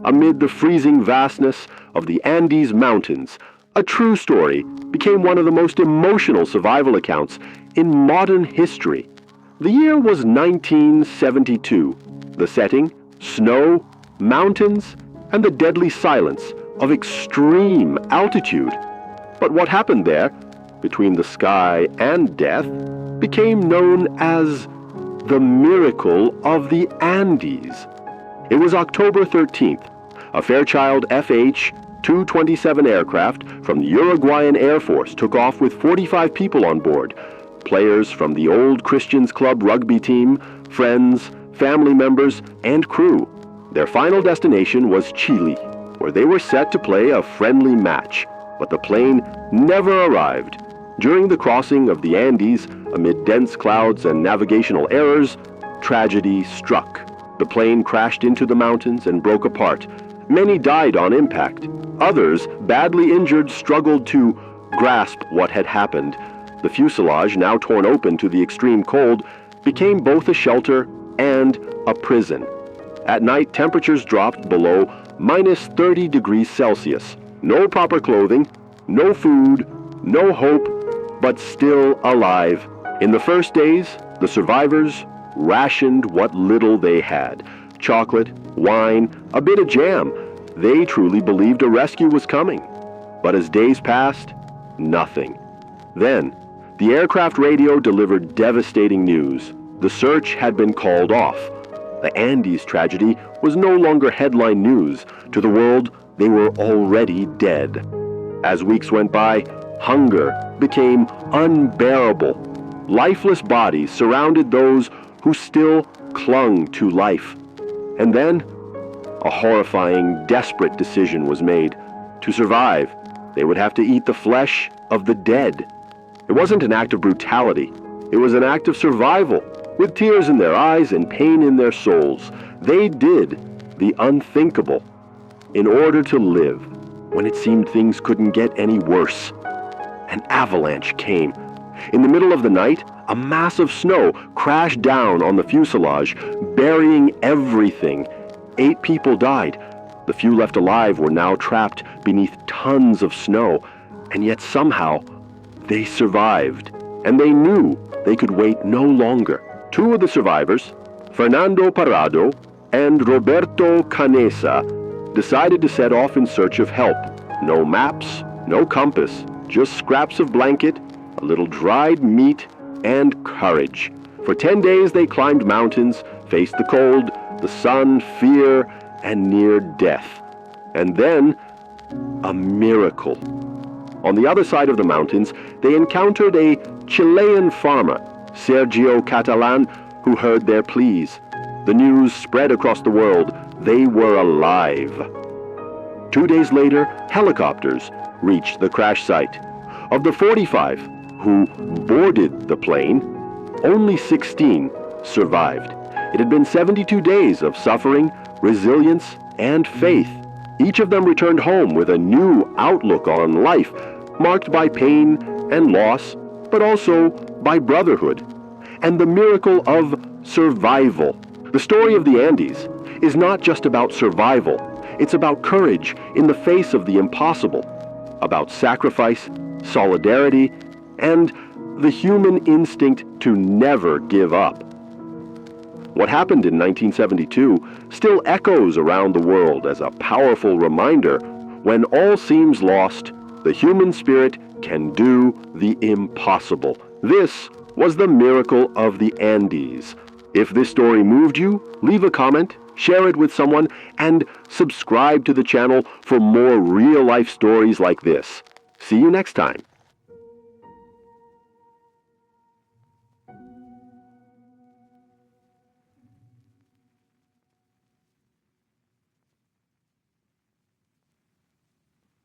Amid the freezing vastness of the Andes Mountains, a true story became one of the most emotional survival accounts in modern history. The year was 1972. The setting, snow, mountains, and the deadly silence of extreme altitude. But what happened there, between the sky and death, became known as the miracle of the Andes. It was October 13th. A Fairchild FH-227 aircraft from the Uruguayan Air Force took off with 45 people on board. Players from the Old Christians Club rugby team, friends, family members, and crew. Their final destination was Chile, where they were set to play a friendly match. But the plane never arrived. During the crossing of the Andes, amid dense clouds and navigational errors, tragedy struck. The plane crashed into the mountains and broke apart. Many died on impact. Others, badly injured, struggled to grasp what had happened. The fuselage, now torn open to the extreme cold, became both a shelter and a prison. At night, temperatures dropped below minus 30 degrees Celsius. No proper clothing, no food, no hope, but still alive. In the first days, the survivors rationed what little they had. Chocolate, wine, a bit of jam. They truly believed a rescue was coming. But as days passed, nothing. Then, the aircraft radio delivered devastating news. The search had been called off. The Andes tragedy was no longer headline news. To the world, they were already dead. As weeks went by, hunger became unbearable. Lifeless bodies surrounded those who still clung to life. And then, a horrifying, desperate decision was made. To survive, they would have to eat the flesh of the dead. It wasn't an act of brutality. It was an act of survival. With tears in their eyes and pain in their souls, they did the unthinkable in order to live. When it seemed things couldn't get any worse, an avalanche came. In the middle of the night, a mass of snow crashed down on the fuselage, burying everything. 8 people died. The few left alive were now trapped beneath tons of snow, and yet somehow they survived, and they knew they could wait no longer. 2 of the survivors, Fernando Parrado and Roberto Canesa, decided to set off in search of help. No maps, no compass, just scraps of blanket, a little dried meat, and courage. For 10 days they climbed mountains, faced the cold, the sun, fear, and near death. And then, a miracle. On the other side of the mountains, they encountered a Chilean farmer, Sergio Catalan, who heard their pleas. The news spread across the world. They were alive. 2 days later, helicopters reached the crash site. Of the 45 who boarded the plane, only 16 survived. It had been 72 days of suffering, resilience, and faith. Each of them returned home with a new outlook on life, marked by pain and loss, but also by brotherhood and the miracle of survival. The story of the Andes is not just about survival. It's about courage in the face of the impossible, about sacrifice, solidarity, and the human instinct to never give up. What happened in 1972 still echoes around the world as a powerful reminder: when all seems lost, the human spirit can do the impossible. This was the miracle of the Andes. If this story moved you, leave a comment, share it with someone, and subscribe to the channel for more real-life stories like this. See you next time.